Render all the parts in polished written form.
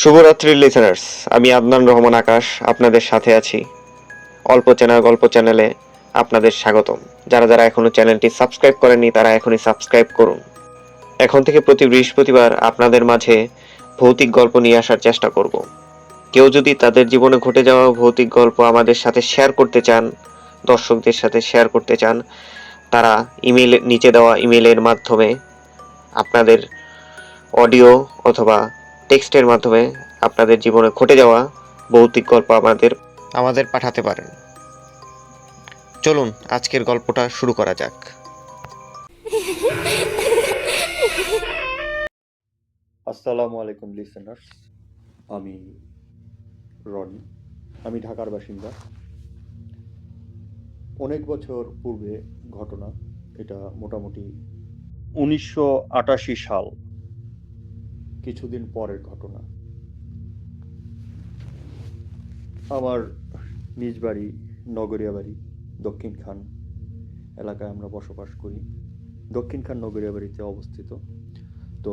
শুভরাত্রি লিসেনার্স, আমি আদনান রহমান আকাশ আপনাদের সাথে আছি। অল্প চেনা গল্প চ্যানেলে আপনাদের স্বাগতম। যারা যারা এখনো চ্যানেলটি সাবস্ক্রাইব করেননি তারা এখনই সাবস্ক্রাইব করুন। এখন থেকে প্রতি বৃহস্পতিবার আপনাদের মাঝে ভৌতিক গল্প নিয়ে আসার চেষ্টা করব। কেউ যদি তাদের জীবনে ঘটে যাওয়া ভৌতিক গল্প আমাদের সাথে শেয়ার করতে চান, দর্শকদের সাথে শেয়ার করতে চান, তারা নিচে দেওয়া ইমেলের মাধ্যমে আপনাদের অডিও অথবা টেক্সটের মাধ্যমে আপনাদের জীবনে ঘটে যাওয়া ভৌতিক গল্প আমাদের পাঠাতে পারেন। চলুন আজকের গল্পটা শুরু করা যাক। আসসালামু আলাইকুম লিসেনার্স, আমি রনি। আমি ঢাকার বাসিন্দা। অনেক বছর পূর্বে ঘটনা, এটা মোটামুটি 1988 সাল, কিছুদিন পরের ঘটনা। আমার নিজ বাড়ি নগরিয়া বাড়ি, দক্ষিণ খান এলাকায় আমরা বসবাস করি। দক্ষিণ খান নগরিয়া বাড়িতে অবস্থিত। তো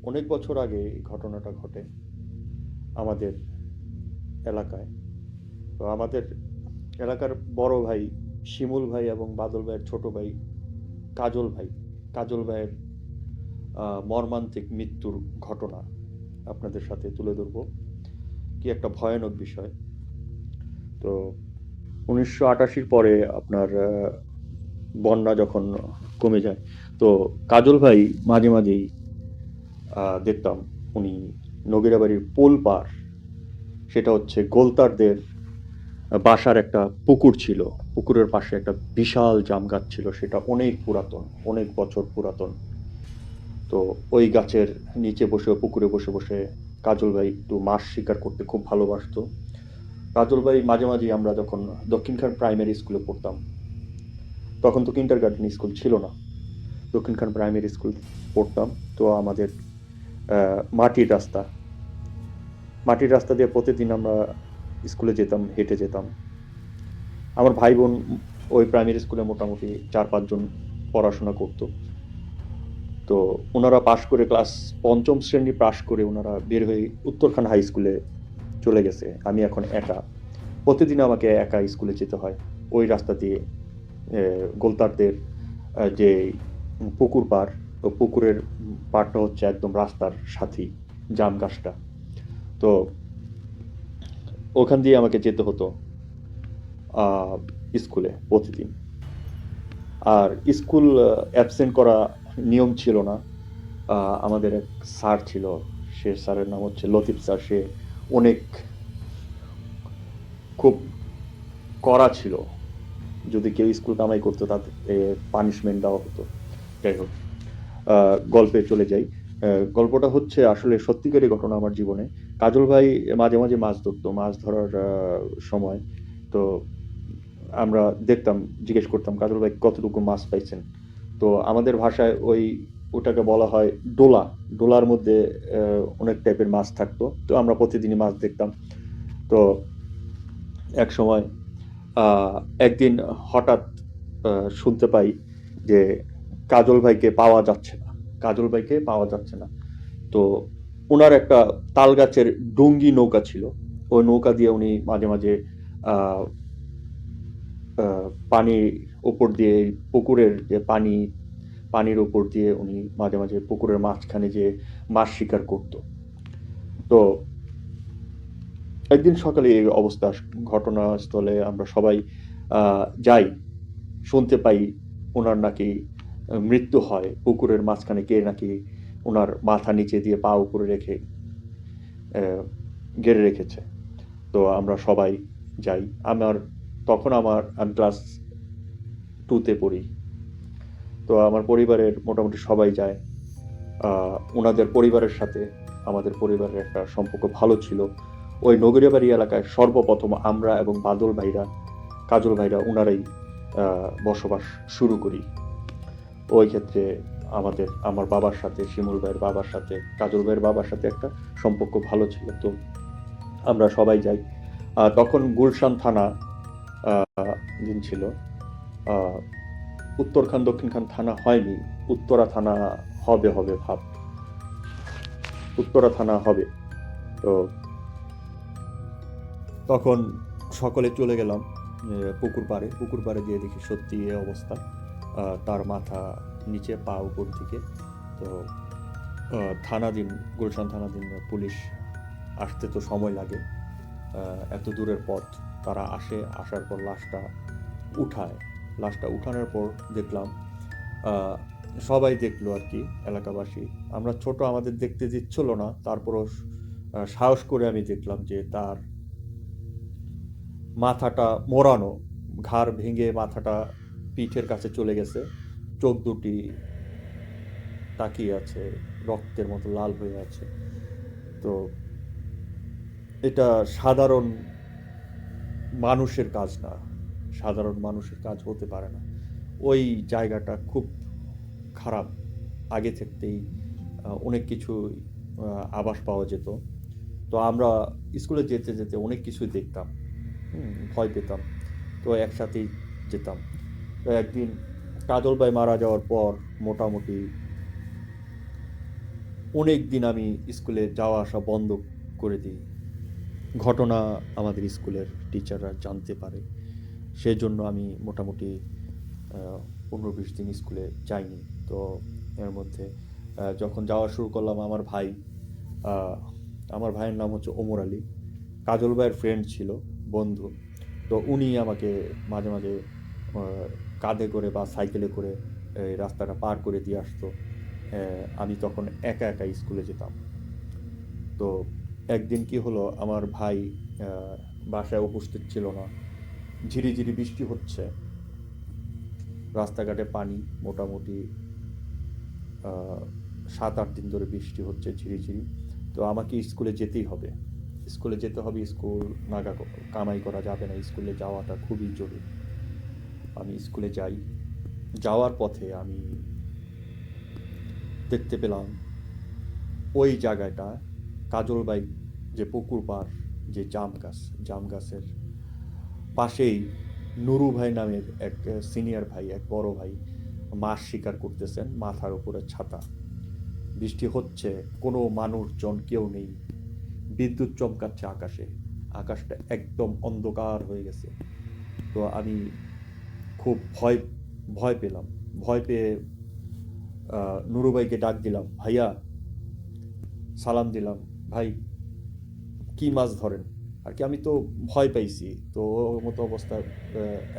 অনেক বছর আগে এই ঘটনাটা ঘটে আমাদের এলাকায়। তো আমাদের এলাকার বড় ভাই শিমুল ভাই এবং বাদল ভাইয়ের ছোট ভাই কাজল ভাইয়ের মর্মান্তিক মৃত্যুর ঘটনা আপনাদের সাথে তুলে ধরব। কি একটা ভয়ানক বিষয়। তো 1988 পরে আপনার বন্যা যখন কমে যায়, তো কাজল ভাই মাঝে মাঝেই দেখতাম উনি নগিরাবাড়ির পোল পার, সেটা হচ্ছে গোলতারদের বাসার একটা পুকুর ছিল। পুকুরের পাশে একটা বিশাল জাম গাছ ছিল, সেটা অনেক পুরাতন, অনেক বছর পুরাতন। তো ওই গাছের নিচে বসে, পুকুরে বসে বসে কাজল ভাই একটু মাছ শিকার করতে খুব ভালোবাসতো। কাজল ভাই মাঝে মাঝে, আমরা যখন দক্ষিণখান প্রাইমারি স্কুলে পড়তাম, তখন তো কিন্ডার গার্ডেন স্কুল ছিল না, দক্ষিণখান প্রাইমারি স্কুল পড়তাম। তো আমাদের মাটির রাস্তা মাটির রাস্তা দিয়ে প্রতিদিন আমরা স্কুলে যেতাম, হেঁটে যেতাম। আমার ভাই বোন ওই প্রাইমারি স্কুলে মোটামুটি 4-5 জন পড়াশোনা করতো। তো ওনারা পাশ করে, ক্লাস পঞ্চম শ্রেণী পাশ করে ওনারা বের হয়ে উত্তরখান হাই স্কুলে চলে গেছে। আমি এখন একা, প্রতিদিন আমাকে একা স্কুলে যেতে হয় ওই রাস্তা দিয়ে। গোলতারদের যে পুকুর পার, তো পুকুরের পাড়টা হচ্ছে একদম রাস্তার সাথেই জাম গাছটা। তো ওখান দিয়ে আমাকে যেতে হতো স্কুলে প্রতিদিন। আর স্কুল অ্যাবসেন্ট করা নিয়ম ছিল না। আমাদের এক স্যার ছিল, সে স্যারের নাম হচ্ছে লতিফ স্যার। সে অনেক খুব কড়া ছিল। যদি কেউ স্কুল কামাই করতো তাদের পানিশমেন্ট দেওয়া হতো। যাই হোক, গল্পে চলে যাই। গল্পটা হচ্ছে আসলে সত্যিকারই ঘটনা আমার জীবনে। কাজল ভাই মাঝে মাঝে মাছ ধরতো, মাছ ধরার সময়। তো আমরা দেখতাম, জিজ্ঞেস করতাম কাজল ভাই কতটুকু মাছ পাইছেন। তো আমাদের ভাষায় ওটাকে বলা হয় ডোলা। ডোলার মধ্যে অনেক টাইপের মাছ থাকতো। তো আমরা প্রতিদিনই মাছ দেখতাম। তো এক সময় একদিন হঠাৎ শুনতে পাই যে কাজল ভাইকে পাওয়া যাচ্ছে না। তো ওনার একটা তাল গাছের ডুঙ্গি নৌকা ছিল, ওই নৌকা দিয়ে উনি মাঝে মাঝে আহ, পানির উপর দিয়ে, পুকুরের যে পানির উপর দিয়ে উনি মাঝে মাঝে পুকুরের মাঝখানে যে মাছ শিকার করত। তো একদিন সকালে এই অবস্থা, ঘটনাস্থলে আমরা সবাই যাই, শুনতে পাই ওনার নাকি মৃত্যু হয়। পুকুরের মাঝখানে কে নাকি ওনার মাথা নিচে দিয়ে পা উপরে রেখে গেড়ে রেখেছে। তো আমরা সবাই যাই। আমি ক্লাস 2-তে পড়ি। তো আমার পরিবারের মোটামুটি সবাই যায়। ওনাদের পরিবারের সাথে আমাদের পরিবারের একটা সম্পর্ক ভালো ছিল। ওই নগরিয়াবাড়ি এলাকায় সর্বপ্রথম আমরা এবং কাজল ভাইরা ওনারাই বসবাস শুরু করি। ওই ক্ষেত্রে আমার বাবার সাথে, শিমুল ভাইয়ের বাবার সাথে, কাজল ভাইয়ের বাবার সাথে একটা সম্পর্ক ভালো ছিল। তো আমরা সবাই যাই। তখন গুলশান থানা দিন ছিল। উত্তরখান দক্ষিণখান থানা হয়নি, উত্তরা থানা হবে, উত্তরা থানা হবে। তো তখন সকলে চলে গেলাম পুকুর পাড়ে গিয়ে দেখি সত্যি এই অবস্থা। তার মাথা নিচে, পা উপর দিকে। তো গুলশান থানাধীন পুলিশ আসতে তো সময় লাগে, এত দূরের পথ। তারা আসার পর লাশটা উঠানোর পর দেখলাম, সবাই দেখলো আর কি, এলাকাবাসী। আমরা ছোট, আমাদের দেখতে দিচ্ছিল না, তারপরও সাহস করে আমি দেখলাম যে তার মাথাটা মোড়ানো, ঘাড় ভেঙে মাথাটা পিঠের কাছে চলে গেছে, চোখ দুটি তাকিয়ে আছে, রক্তের মতো লাল হয়ে আছে। তো এটা সাধারণ মানুষের কাজ না, সাধারণ মানুষের কাজ হতে পারে না। ওই জায়গাটা খুব খারাপ, আগে থাকতেই অনেক কিছু আভাস পাওয়া যেত। তো আমরা স্কুলে যেতে যেতে অনেক কিছুই দেখতাম, ভয় পেতাম, তো একসাথেই যেতাম। তো একদিন কাজল ভাই মারা যাওয়ার পর মোটামুটি অনেক দিন আমি স্কুলে যাওয়া আসা বন্ধ করে দিই। ঘটনা আমাদের স্কুলের টিচাররা জানতে পারে, সেজন্য আমি মোটামুটি 15-20 দিন স্কুলে যাইনি। তো এর মধ্যে যখন যাওয়া শুরু করলাম, আমার ভাইয়ের নাম হচ্ছে ওমর আলী, কাজল ভাইয়ের ফ্রেন্ড ছিল, বন্ধু। তো উনি আমাকে মাঝে মাঝে কাঁধে করে বা সাইকেলে করে এই রাস্তাটা পার করে দিয়ে আসতো। আমি তখন একা একা স্কুলে যেতাম। তো একদিন কি হলো, আমার ভাই বাসায় উপস্থিত ছিল না, ঝিরিঝিরি বৃষ্টি হচ্ছে, রাস্তাঘাটে পানি, মোটামুটি 7-8 দিন ধরে বৃষ্টি হচ্ছে ঝিরিঝিরি। তো আমাকে স্কুলে যেতেই হবে, স্কুল নাগা কামাই করা যাবে না, স্কুলে যাওয়াটা খুবই জরুরি। আমি স্কুলে যাওয়ার পথে আমি দেখতে পেলাম ওই জায়গাটা, কাজলবাই যে পুকুর পাড়, যে জাম গাছের পাশেই নুরু ভাই নামের এক সিনিয়র ভাই, এক বড় ভাই মাছ শিকার করতেছেন, মাথার উপরে ছাতা, বৃষ্টি হচ্ছে, কোনো মানুষজন কেউ নেই, বিদ্যুৎ চমকাচ্ছে আকাশটা একদম অন্ধকার হয়ে গেছে। তো আমি খুব ভয় পেলাম। ভয় পেয়ে নুরু ভাইকে ডাক দিলাম, ভাইয়া, সালাম দিলাম, ভাই কি মাছ ধরেন আর কি। আমি তো ভয় পাইছি, তো ওর মতো অবস্থায়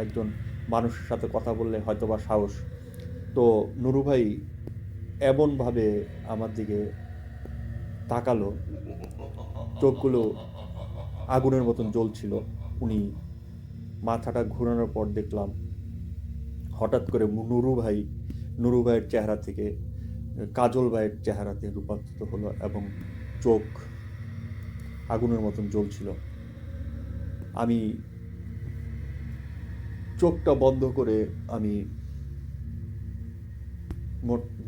একজন মানুষের সাথে কথা বললে হয়তো বা সাহস। তো নুরু ভাই এমনভাবে আমার দিকে তাকালো, চোখগুলো আগুনের মতন জ্বলছিল। উনি মাথাটা ঘোরানোর পর দেখলাম হঠাৎ করে নুরু ভাইয়ের চেহারা থেকে কাজল ভাইয়ের চেহারাতে রূপান্তরিত হলো, এবং চোখ আগুনের মতন জ্বলছিল। আমি চোখটা বন্ধ করে আমি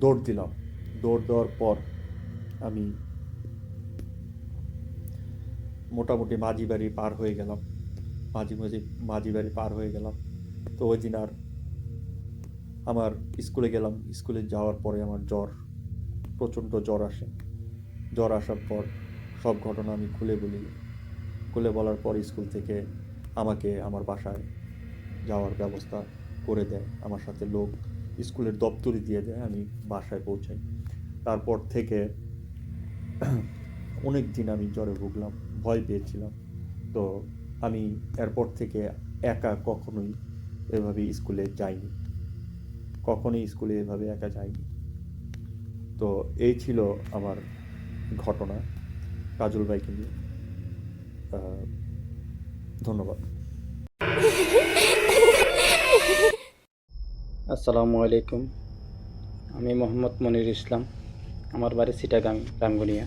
দৌড় দিলাম। দৌড় দেওয়ার পর আমি মোটামুটি মাঝি বাড়ি পার হয়ে গেলাম। তো ওই দিন আর আমার স্কুলে গেলাম। স্কুলে যাওয়ার পরে আমার প্রচণ্ড জ্বর আসার পর সব ঘটনা আমি খুলে বলার পর স্কুল থেকে আমাকে আমার বাসায় যাওয়ার ব্যবস্থা করে দেয়, আমার সাথে লোক স্কুলের দপ্তরে দিয়ে দেয়, আমি বাসায় পৌঁছাই। তারপর থেকে অনেক দিন আমি জ্বরে ভুগলাম, ভয় পেয়েছিলাম। তো আমি এরপর থেকে একা কখনোই এভাবে স্কুলে যাইনি, একা যাইনি। তো এই ছিল আমার ঘটনা কাজল ভাইকে নিয়ে। ধন্যবাদ। আসসালামু আলাইকুম, আমি মোহাম্মদ মনির ইসলাম, আমার বাড়ি চিটাগাং, রাঙ্গুনিয়া।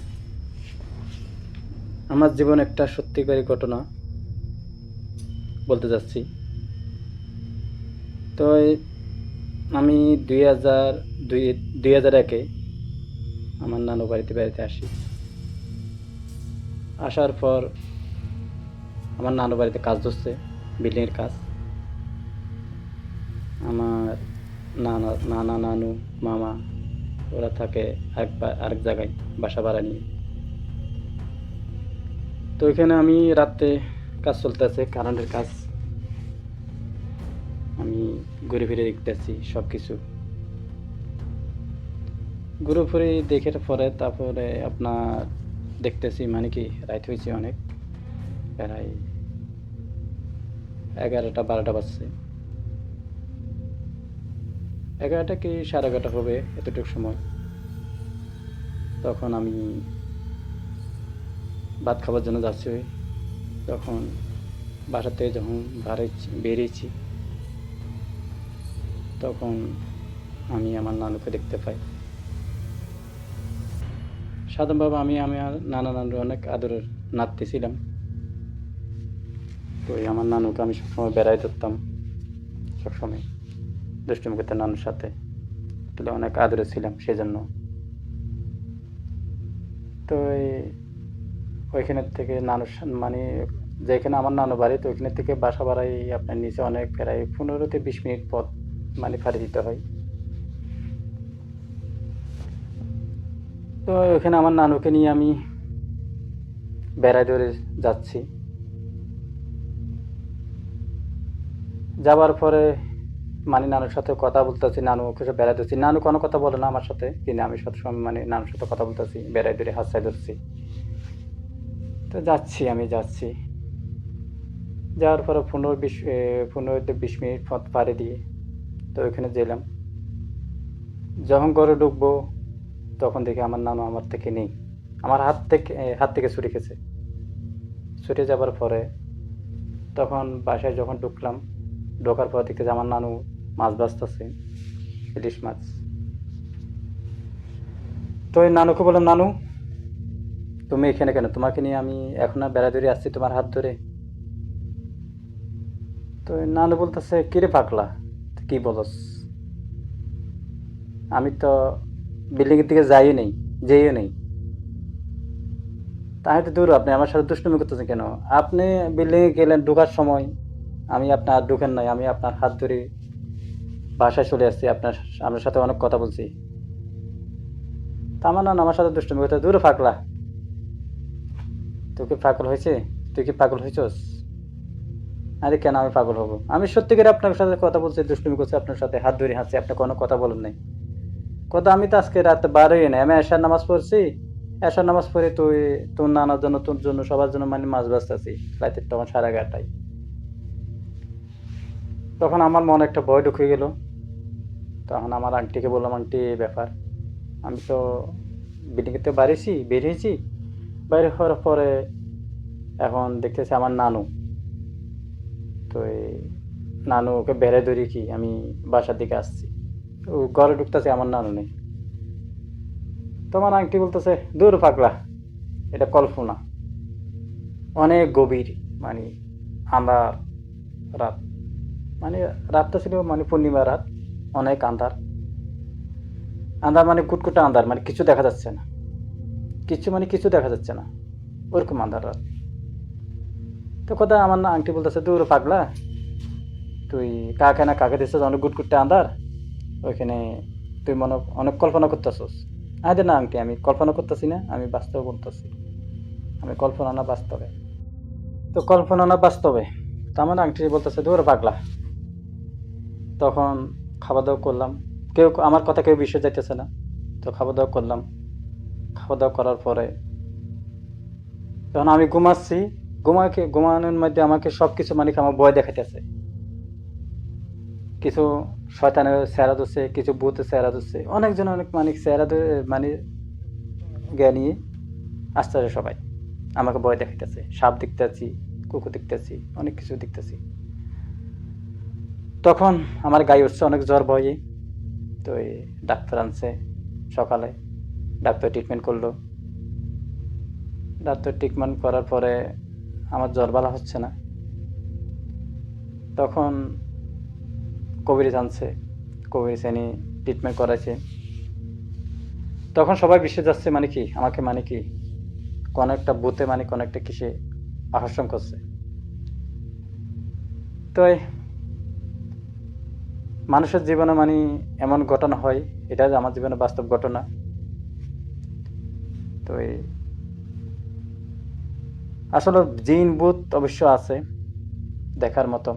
আমার জীবন একটা সত্যিকারী ঘটনা বলতে যাচ্ছি। তো আমি 2001-এ আমার নানু বাড়িতে আসি। আসার পর আমার নানু বাড়িতে কাজ ধরছে, বিল্ডিংয়ের কাজ। আমার নানু, মামা ওরা থাকে আরেক জায়গায় বাসা ভাড়া নিয়ে। তো এখানে আমি রাতে কাজ চলতেছে, কারেন্টের কাজ। আমি ঘুরে ফিরে দেখতেছি সব কিছু, ঘুরে ফিরে দেখে পরে তারপরে আপনার দেখতেছি মানে কি রাত হয়েছে অনেক, প্রায় 11টা 12টা বাজছে, 11টা কি 11:30 হবে এতটুকু সময়। তখন আমি ভাত খাবার জন্য যাচ্ছি। তখন বাসা থেকে যখন বেরিয়েছি তখন আমি আমার নানুকে দেখতে পাই। সাধারণভাবে আমি আমার নানুর অনেক আদরের নাতি ছিলাম। তো এই আমার নানুকে আমি সবসময় বেড়াই ধরতাম, সবসময় দুষ্টুমি করতাম নানুর সাথে, তাহলে অনেক আদরে ছিলাম সেজন্য। তো ওইখানের থেকে মানে যেখানে আমার নানু বাড়ি, তো ওইখানে থেকে বাসা বাড়াই আপনার নিচে অনেক প্রায় 15 থেকে 20 মিনিট পথ মানে পাড়ি দিতে হয়। তো ওইখানে আমার নানুকে নিয়ে আমি বেড়াই ধরে যাচ্ছি। যাবার পরে মানে নানুর সাথে কথা বলতেছি, নানু ওকে বেড়াই ধরছি। নানু কোনো কথা বলে না আমার সাথে, কিন্তু আমি সবসময় মানে নানুর সাথে কথা বলতেছি, বেড়াই ধরে হাত সাই ধরছি। তো আমি যাচ্ছি, যাওয়ার পরে 15 থেকে 20 মিনিট পথ পাড়ি দিয়ে তো ওইখানে গেলাম। যখন ঘরে ঢুকবো তখন দেখি আমার নানু আমার থেকে নেই, আমার হাত থেকে ছুটে গেছে। ছুটে যাবার পরে তখন বাসায় যখন ঢোকার পর দেখতে যে আমার নানু মাছ ভাজতেছে, ইলিশ মাছ। তো ওই নানুকে বললাম, নানু তুমি এখানে কেন? তোমাকে নিয়ে আমি এখন না বেড়া ধরে আসছি তোমার হাত ধরে। তো ওই নানু বলতেছে, কিরে পাগলা, তুই কি বলস? আমি তো বিল্ডিং এর দিকে যেইও নেই। তাই তো দূর, আপনি আমার সাথে দুষ্টুমি করতেছেন কেন? আপনি বিল্ডিং এ গেলেন ঢোকার সময়, আমি আপনার হাত ঢুকেন নাই, আমি আপনার হাত ধরে বাসায় চলে আসছি, আপনার সাথে অনেক কথা বলছি। তা আমার না আমার সাথে দুষ্টুমি করতে, দূর পাগলা, তুই কি পাগল হয়েছে? তুই কি পাগল হয়েছস? আরে কেন আমি পাগল হব? আমি সত্যিকারে আপনার সাথে কথা বলছি, দুষ্টুমি করছি, আপনার সাথে হাত ধরে হাসছি, আপনি কোনো কথা বলেন নাই। কথা আমি তো আজকে রাতে বার হই নাই, আমি এশার নামাজ পড়ছি। এশার নামাজ পড়ে তোর নানার জন্য, তোর জন্য, সবার জন্য মানে মাছ ভাজতেছি রাতের তখন 11:30টায়। তখন আমার মনে একটা ভয় ঢুকে গেল। তখন আমার আন্টিকে বললাম, আন্টি এই ব্যাপার, আমি তো বিল্ডিং থেকে বেরিয়েছি, বাইরে হওয়ার পরে এখন দেখতেছি আমার নানু। তো এই নানু ওকে বেড়ে ধরি কি আমি বাসার দিকে আসছি, ও ঘরে ঢুকতেছে, আমার নানু নেই। তোমার আন্টি বলতেছে, দূর পাগলা, এটা কল্পনা, অনেক গভীর, মানে আমরা রাত, মানে রাতটা ছিল মানে পূর্ণিমা রাত, অনেক আন্ধার মানে কুটকুটা আন্ধার, মানে কিছু দেখা যাচ্ছে না, কিছু দেখা যাচ্ছে না, ওরকম আন্ধার রাত। তো কথা আমার না আন্টি বলতেছে, দূর পাগলা, তুই কাকে দিচ্ছিস অনেক গুটকুটটা আন্ধার, ওইখানে তুই অনেক কল্পনা করতেছিস। আরে না আন্টি, আমি কল্পনা করতেছি না, আমি বাস্তবে বলতেছি, আমি কল্পনা না বাস্তবে। তো কল্পনা না বাস্তবে, তো আমার আন্টি বলতেছে, দূর পাগলা। তখন খাওয়া দাওয়া করলাম, আমার কথা কেউ বিশ্বাস যাইতেছে না। তো খাওয়া দাওয়া করলাম, খাওয়া দাওয়া করার পরে তখন আমি ঘুমাচ্ছি। ঘুমানোর মধ্যে আমাকে সবকিছু মানে আমার ভয় দেখাইতেছে, কিছু শয়তানের চেহারা ধরছে, কিছু ভূতের চেহারা ধরছে, অনেকজন অনেক মানে চেহারা ধরে মানে জ্ঞানী আসতে সবাই আমাকে ভয় দেখাইতেছে, সাপ দেখতেছি, কুকুর দেখতেছি, অনেক কিছু দেখতেছি। তখন আমার গায়ে উঠছে অনেক জ্বর ভয়ে। তো এই ডাক্তার আনছে সকালে, ডাক্তার ট্রিটমেন্ট করলো। ডাক্তার ট্রিটমেন্ট করার পরে আমার জ্বর ভালো হচ্ছে না। তখন কবিরাজ আনছে, কবিরাজ এনে ট্রিটমেন্ট করাইছে। তখন সবাই বিশ্বাস যাচ্ছে মানে কি আমাকে মানে কি কোনো একটা ভূতে মানে কোনো একটা কিসে আকর্ষণ করছে। তো মানুষের জীবনে মানে এমন ঘটনা হয়, এটা আমার জীবনে বাস্তব ঘটনা। তো আসলে জিন ভূত অবশ্য আছে দেখার মতো,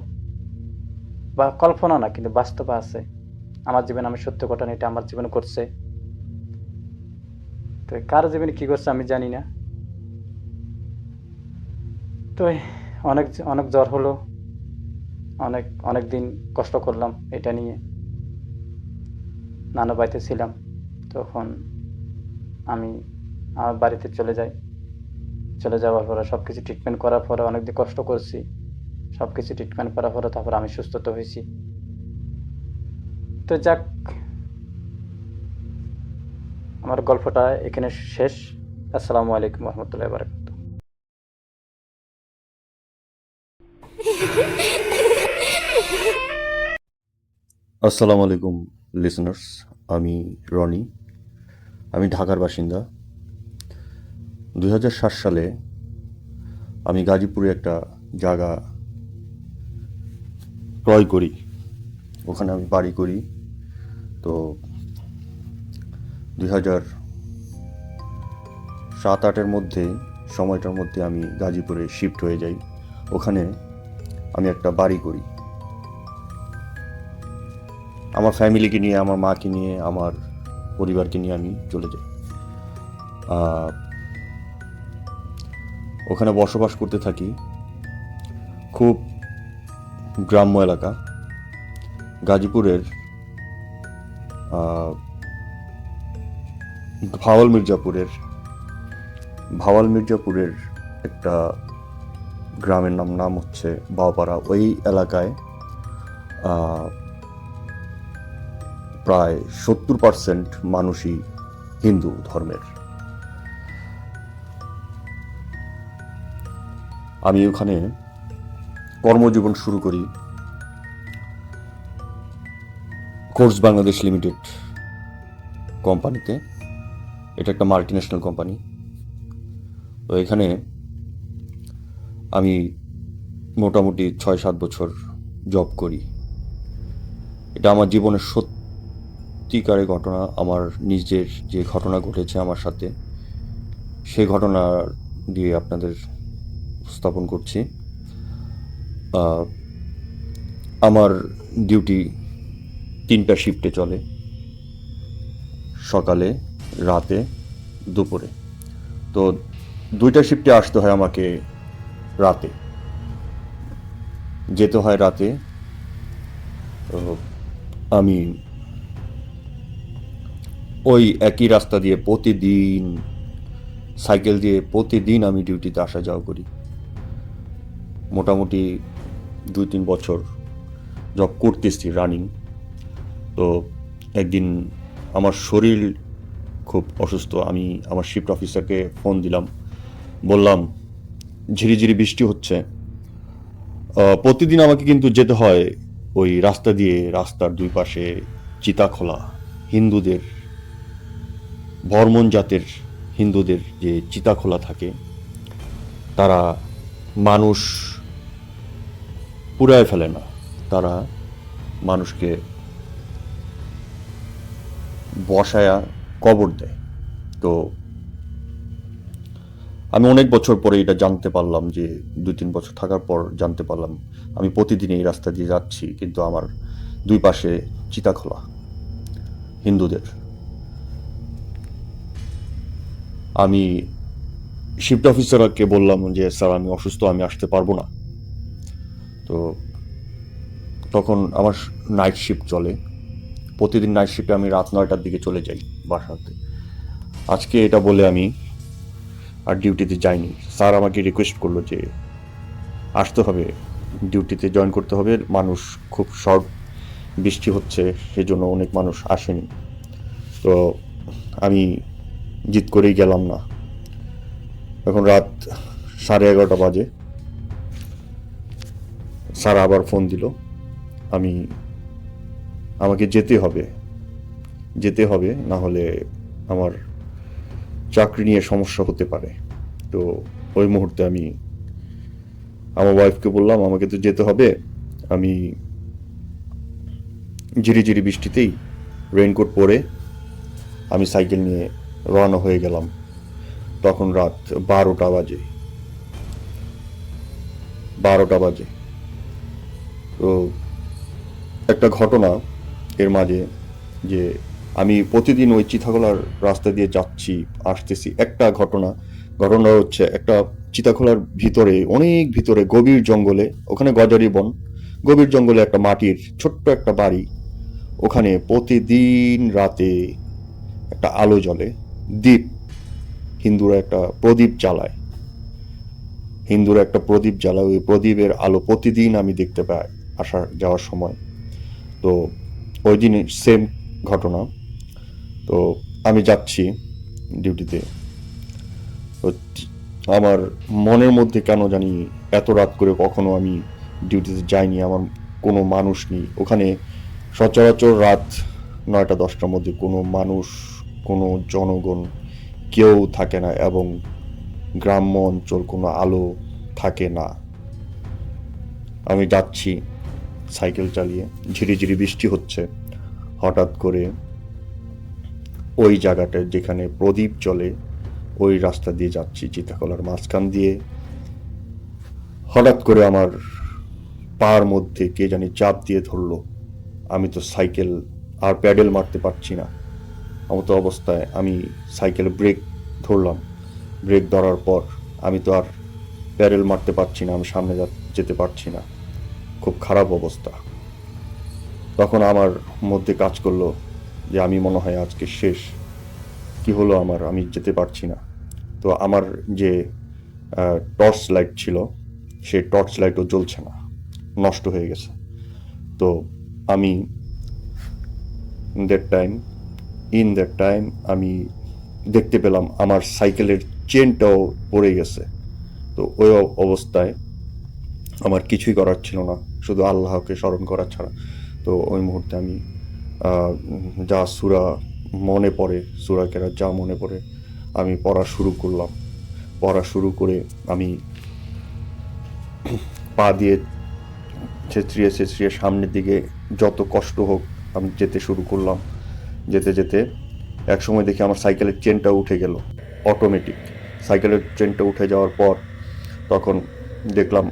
বা কল্পনা না কিন্তু বাস্তবে আছে। আমার জীবনে আমি সত্য ঘটনা, এটা আমার জীবনে করছে। তো কার জীবনে কি করছে আমি জানি না। তো অনেক অনেক জ্বর হলো, অনেক অনেক দিন কষ্ট করলাম এটা নিয়ে। নানু বাড়িতে ছিলাম, তখন আমি আমার বাড়িতে চলে যাই। চলে যাওয়ার পরে সব কিছু ট্রিটমেন্ট করার পরে অনেকদিন কষ্ট করছি, সব কিছু ট্রিটমেন্ট করার পরে তারপর আমি সুস্থ তো হয়েছি। তো যাক, আমার গল্পটা এখানে শেষ। আসসালামু আলাইকুম রহমতুল্লাহ বারাকাতুহু। আসসালামু আলাইকুম লিসনার্স, আমি রনি, আমি ঢাকার বাসিন্দা। 2007 সালে আমি গাজীপুরে একটা জায়গা ক্রয় করি, ওখানে আমি বাড়ি করি। তো 2007-08-এর মধ্যে, সময়টার মধ্যে আমি গাজীপুরে শিফট হয়ে যাই। ওখানে আমি একটা বাড়ি করি আমার ফ্যামিলিকে নিয়ে, আমার মাকে নিয়ে, আমার পরিবারকে নিয়ে আমি চলে যাই। ওখানে বসবাস করতে থাকি। খুব গ্রাম্য এলাকা, গাজীপুরের ভাওয়াল মির্জাপুরের একটা গ্রামের নাম হচ্ছে বাওপাড়া। ওই এলাকায় প্রায় 70% মানুষই হিন্দু ধর্মের। আমি ওখানে কর্মজীবন শুরু করি কোর্স বাংলাদেশ লিমিটেড কোম্পানিতে। এটা একটা মাল্টিন্যাশনাল কোম্পানি। তো এখানে আমি মোটামুটি 6-7 বছর জব করি। এটা আমার জীবনের সত্যিকারের ঘটনা, আমার নিজের যে ঘটনা ঘটেছে আমার সাথে, সেই ঘটনা দিয়ে আপনাদের উপস্থাপন করছি। আমার ডিউটি 3টা শিফটে চলে, সকালে, রাতে, দুপুরে। তো 2টা শিফটে আসতে হয় আমাকে রাতে, যেতে হয় রাতে। তো আমি ওই একই রাস্তা দিয়ে প্রতিদিন, সাইকেল দিয়ে প্রতিদিন আমি ডিউটিতে আসা যাওয়া করি। মোটামুটি 2-3 বছর জব করতেছি রানিং। তো একদিন আমার শরীর খুব অসুস্থ। আমি আমার শিফট অফিসারকে ফোন দিলাম, বললাম ঝিরিঝিরি বৃষ্টি হচ্ছে, প্রতিদিন আমাকে কিন্তু যেতে হয় ওই রাস্তা দিয়ে। রাস্তার দুই পাশে চিতাখোলা, হিন্দুদের, বর্মন জাতের হিন্দুদের যে চিতাখোলা থাকে, তারা মানুষ পুড়ায় ফেলে না, তারা মানুষকে বসায়া কবর দেয়। তো আমি অনেক বছর পরে এটা জানতে পারলাম, যে 2-3 বছর থাকার পর জানতে পারলাম আমি প্রতিদিন এই রাস্তা দিয়ে যাচ্ছি, কিন্তু আমার দুই পাশে চিতাখোলা হিন্দুদের। আমি শিফট অফিসারকে বললাম যে স্যার আমি অসুস্থ, আমি আসতে পারবো না। তো তখন আমার নাইট শিফট চলে, প্রতিদিন নাইট শিফটে আমি রাত 9টার দিকে চলে যাই বাসাতে। আজকে এটা বলে আমি আর ডিউটিতে যাইনি। স্যার আমাকে রিকোয়েস্ট করলো যে আসতে হবে, ডিউটিতে জয়েন করতে হবে, মানুষ খুব শর্ট, বৃষ্টি হচ্ছে, সেজন্য অনেক মানুষ আসেনি। তো আমি জিদ করেই গেলাম না। এখন রাত 11:30 বাজে, স্যার আবার ফোন দিল, আমাকে যেতে হবে, না হলে আমার চাকরি নিয়ে সমস্যা হতে পারে। তো ওই মুহূর্তে আমি আমার ওয়াইফকে বললাম আমাকে তো যেতে হবে। আমি ঝিরিঝিরি বৃষ্টিতেই রেইনকোট পরে আমি সাইকেল নিয়ে রওনা হয়ে গেলাম। তখন রাত 12টা বাজে। 12টা বাজে। তো একটা ঘটনা এর মাঝে, যে আমি প্রতিদিন ওই চিতাখোলার রাস্তা দিয়ে যাচ্ছি আসতেছি, একটা ঘটনা হচ্ছে, একটা চিতাখোলার ভিতরে, অনেক ভিতরে গভীর জঙ্গলে, ওখানে গজারি বন, গভীর জঙ্গলে একটা মাটির ছোট্ট একটা বাড়ি, ওখানে প্রতিদিন রাতে একটা আলো জ্বলে, দ্বীপ, হিন্দুরা একটা প্রদীপ জ্বালায়, ওই প্রদীপের আলো প্রতিদিন আমি দেখতে পাই আসা যাওয়ার সময়। তো ওই দিন সেম ঘটনা। তো আমি যাচ্ছি ডিউটিতে, তো আমার মনের মধ্যে কেন জানি এত রাত করে কখনো আমি ডিউটিতে যাইনি, আমার কোনো মানুষ নেই ওখানে। সচরাচর রাত 9টা-10টার মধ্যে কোনো মানুষ, কোনো জনগণ কেউ থাকে না, এবং গ্রাম্য অঞ্চল, কোনো আলো থাকে না। আমি যাচ্ছি সাইকেল চালিয়ে, ঝিরিঝিরি বৃষ্টি হচ্ছে, হঠাৎ করে ওই জায়গাটা যেখানে প্রদীপ জ্বলে ওই রাস্তা দিয়ে যাচ্ছি, চিতাকলার মাঝখান দিয়ে, হঠাৎ করে আমার পার মধ্যে কে জানি চাপ দিয়ে ধরলো। আমি তো সাইকেল আর প্যাডেল মারতে পারছি না, এমতো অবস্থায় আমি সাইকেল ব্রেক ধরলাম। ব্রেক ধরার পর আমি তো আর প্যাডেল মারতে পারছি না, আমি সামনে যেতে পারছি না, খুব খারাপ অবস্থা। তখন আমার মধ্যে কাজ করলো যে আমি মনে হয় আজকে শেষ, কি হলো আমার, আমি যেতে পারছি না। তো আমার যে টর্চ লাইট ছিল, সেই টর্চ লাইটও জ্বলছে না, নষ্ট হয়ে গেছে। তো আমি ইন দ্যাট টাইম আমি দেখতে পেলাম আমার সাইকেলের চেনটাও পড়ে গেছে। তো ওই অবস্থায় আমার কিছুই করার ছিল না, শুধু আল্লাহকে স্মরণ করা ছাড়া। তো ওই মুহূর্তে আমি যা সূরা মনে পড়ে, সূরা কেরাত যা মনে পড়ে, আমি পড়া শুরু করলাম। পড়া শুরু করে আমি পা দিয়ে ছেঁচড়িয়ে সামনের দিকে যত কষ্ট হোক আমি যেতে শুরু করলাম। যেতে যেতে এক সময় দেখি আমার সাইকেলের চেনটা উঠে গেল, অটোমেটিক সাইকেলের চেনটা উঠে যাওয়ার পর তখন দেখলাম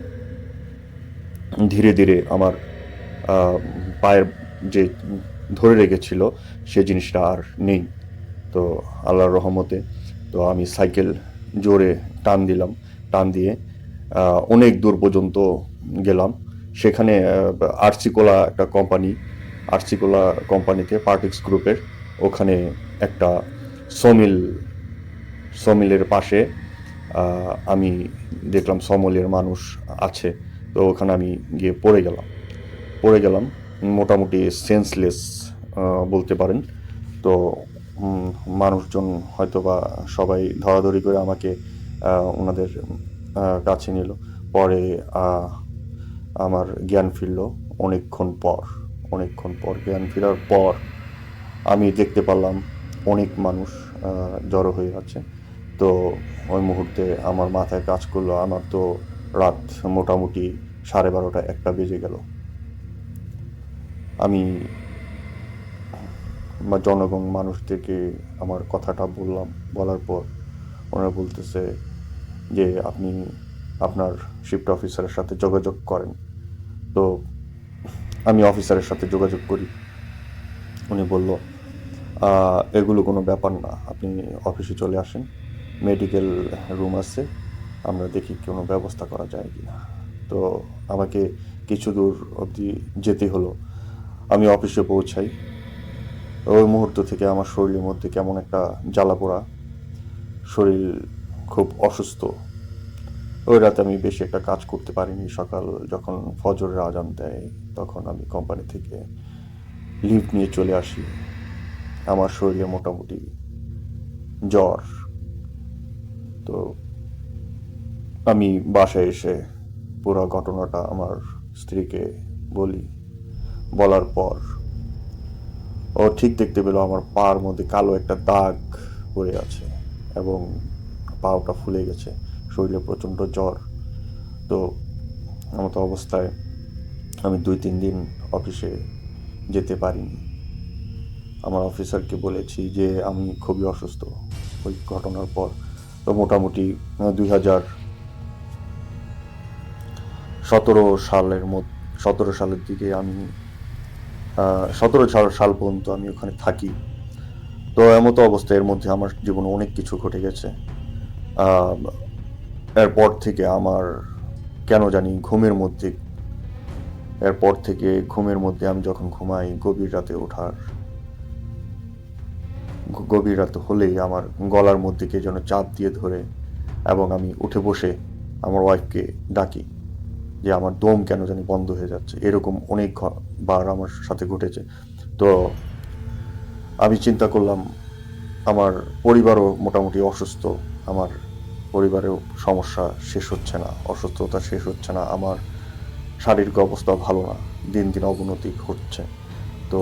ধীরে ধীরে আমার পায়ের যে ধরে রেখেছিল সে জিনিসটা আর নেই। তো আল্লাহর রহমতে তো আমি সাইকেল জোরে টান দিয়ে অনেক দূর পর্যন্ত গেলাম। সেখানে আরসিকোলা একটা কোম্পানিতে পার্টিক্স গ্রুপের ওখানে একটা সমিলের পাশে আমি দেখলাম সমলের মানুষ আছে। তো ওখানে আমি গিয়ে পড়ে গেলাম মোটামুটি সেন্সলেস বলতে পারেন। তো মানুষজন হয়তো বা সবাই ধরাধরি করে আমাকে ওনাদের কাছে নিল। পরে আমার জ্ঞান ফিরল অনেকক্ষণ পর জ্ঞান ফেরার পর আমি দেখতে পারলাম অনেক মানুষ জড়ো হয়ে আছে। তো ওই মুহূর্তে আমার মাথায় কাজ করলো, আমার তো রাত মোটামুটি 12:30-1টা বেজে গেল। আমি জনগণ মানুষদেরকে আমার কথাটা বলার পর ওনারা বলতেছে যে আপনি আপনার শিফট অফিসারের সাথে যোগাযোগ করেন। তো আমি অফিসারের সাথে যোগাযোগ করি। উনি বলল এগুলো কোনো ব্যাপার না, আপনি অফিসে চলে আসেন, মেডিকেল রুম আছে, আমরা দেখি কোনো ব্যবস্থা করা যায় কি না। তো আমাকে কিছু দূর অবধি যেতে হলো। আমি অফিসে পৌঁছাই। ওই মুহূর্ত থেকে আমার শরীরের মধ্যে কেমন একটা জ্বালা পোড়া, শরীর খুব অসুস্থ। ওই রাতে আমি বেশি একটা কাজ করতে পারিনি। সকাল যখন ফজরের আজান দেয় তখন আমি কোম্পানি থেকে লিভ নিয়ে চলে আসি। আমার শরীরে মোটামুটি জ্বর। তো আমি বাসায় এসে পুরো ঘটনাটা আমার স্ত্রীকে বলার পর ও ঠিক দেখতে পেল আমার পায়ের মধ্যে কালো একটা দাগ পড়ে আছে এবং পাটা ফুলে গেছে, শরীরে প্রচণ্ড জ্বর। তো এমতো অবস্থায় আমি 2-3 দিন অফিসে যেতে পারিনি। আমার অফিসারকে বলেছি যে আমি খুবই অসুস্থ ওই ঘটনার পর। তো মোটামুটি 17 সালের দিকে আমি 17 সাল পর্যন্ত আমি ওখানে থাকি। তো এমতো অবস্থায় এর মধ্যে আমার জীবনে অনেক কিছু ঘটে গেছে। এরপর থেকে আমার কেন জানি এরপর থেকে ঘুমের মধ্যে আমি যখন ঘুমাই, গভীর রাতে হলেই আমার গলার মধ্যে কে যেন চাপ দিয়ে ধরে, এবং আমি উঠে বসে আমার ওয়াইফকে ডাকি যে আমার দম কেন জানি বন্ধ হয়ে যাচ্ছে। এরকম অনেকবার আমার সাথে ঘটেছে। তো আমি চিন্তা করলাম আমার পরিবারও মোটামুটি অসুস্থ, আমার পরিবারেও সমস্যা শেষ হচ্ছে না, অসুস্থতা শেষ হচ্ছে না, আমার শারীরিক অবস্থা ভালো না, দিন দিন অবনতি ঘটছে। তো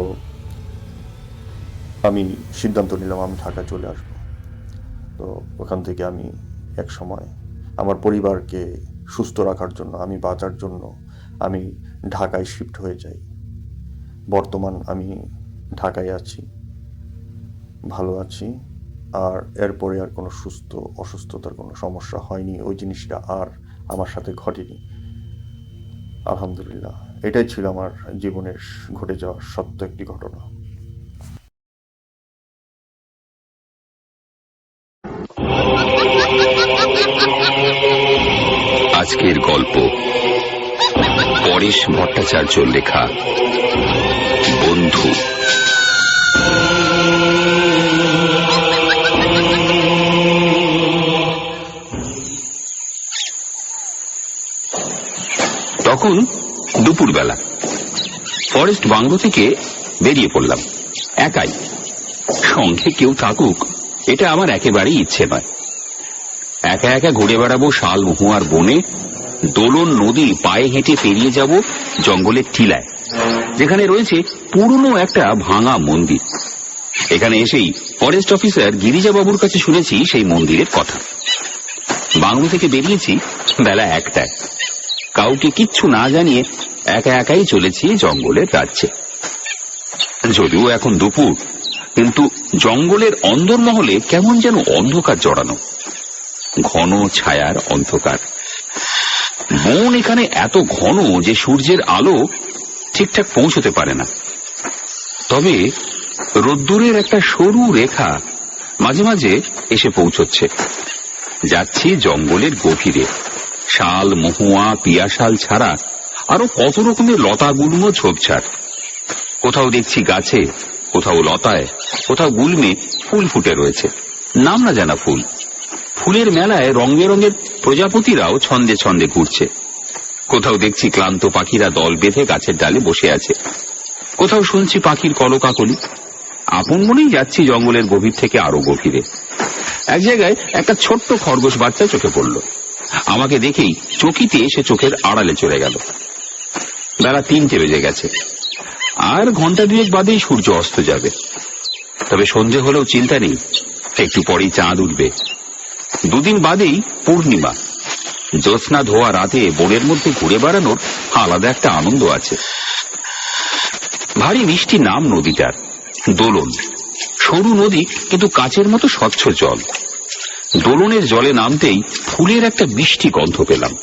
আমি সিদ্ধান্ত নিলাম আমি ঢাকা চলে আসব। তো ওখান থেকে আমি এক সময় আমার পরিবারকে সুস্থ রাখার জন্য, আমি বাঁচার জন্য আমি ঢাকায় শিফট হয়ে যাই। বর্তমান আমি ঢাকায় আছি, ভালো আছি। আর এরপরে আর কোনো অসুস্থতার কোনো সমস্যা হয়নি, ওই জিনিসটা আর আমার সাথে ঘটেনি, আলহামদুলিল্লাহ। এটাই ছিল আমার জীবনের ঘটে যাওয়া সত্য একটি ঘটনা। আজকের গল্প পরেশ ভট্টাচার্যর লেখা বন্ধু। তখন দুপুরবেলা ফরেস্ট বাংলো থেকে বেরিয়ে পড়লাম একাই। সঙ্গে কেউ থাকুক এটা আমার একেবারেই ইচ্ছে নয়। একা একা ঘুরে বেড়াবো শাল মহুয়ার বনে, দোলন নদী পায়ে হেঁটে পেরিয়ে যাব জঙ্গলের টিলায়, যেখানে রয়েছে পুরনো একটা ভাঙা মন্দির। এখানে এসেই ফরেস্ট অফিসার গিরিজাবাবুর কাছে শুনেছি সেই মন্দিরের কথা। বাংলো থেকে বেরিয়েছি বেলা 1টায়, কাউকে কিচ্ছু না জানিয়ে একা একাই চলেছি জঙ্গলের রাজ্যে। যদিও এখন দুপুর, কিন্তু জঙ্গলের অন্দরমহলে কেমন যেন অন্ধকার জড়ানো, ঘন ছায়ার অন্ধকার। বন এখানে এত ঘন যে সূর্যের আলো ঠিকঠাক পৌঁছতে পারে না। তবে রোদ্দুরের একটা সরু রেখা মাঝে মাঝে এসে পৌঁছচ্ছে। যাচ্ছি জঙ্গলের গভীরে। শাল মহুয়া পিয়াশাল ছাড়া আরো কত রকমের লতাগুল্ম ঝোপঝাড়। কোথাও দেখছি গাছে, কোথাও লতায়, কোথাও গুল্মে ফুল ফুটে রয়েছে, নাম না জানা ফুল। ফুলের মেলায় রং বেরঙের প্রজাপতিরাও ছন্দে ছন্দে ঘুরছে। কোথাও দেখছি ক্লান্ত পাখিরা দল বেঁধে গাছের ডালে বসে আছে, কোথাও শুনছি পাখির কলকাকলি। আপন মনেই যাচ্ছি জঙ্গলের গভীর থেকে আরো গভীরে। এক জায়গায় একটা ছোট্ট খরগোশ বাচ্চা চোখে পড়ল। আমাকে দেখেই চকিতে এসে চোখের আড়ালে চলে গেল। বেলা 3টে বেজে গেছে, আর ঘন্টা 2 বাদেই সূর্য অস্ত যাবে। তবে সন্ধে হলেও চিন্তা নেই, একটু পরেই চাঁদ উঠবে। 2 দিন বাদেই পূর্ণিমা। জ্যোৎস্না ধোয়া রাতে বনের মধ্যে ঘুরে বেড়ানোর আলাদা একটা আনন্দ আছে। ভারী মিষ্টি নাম নদীটার, দোলন। সরু নদী, কিন্তু কাচের মতো স্বচ্ছ জল। দোলনের জলে নামতেই ফুলের একটা মিষ্টি গন্ধ পেলাম।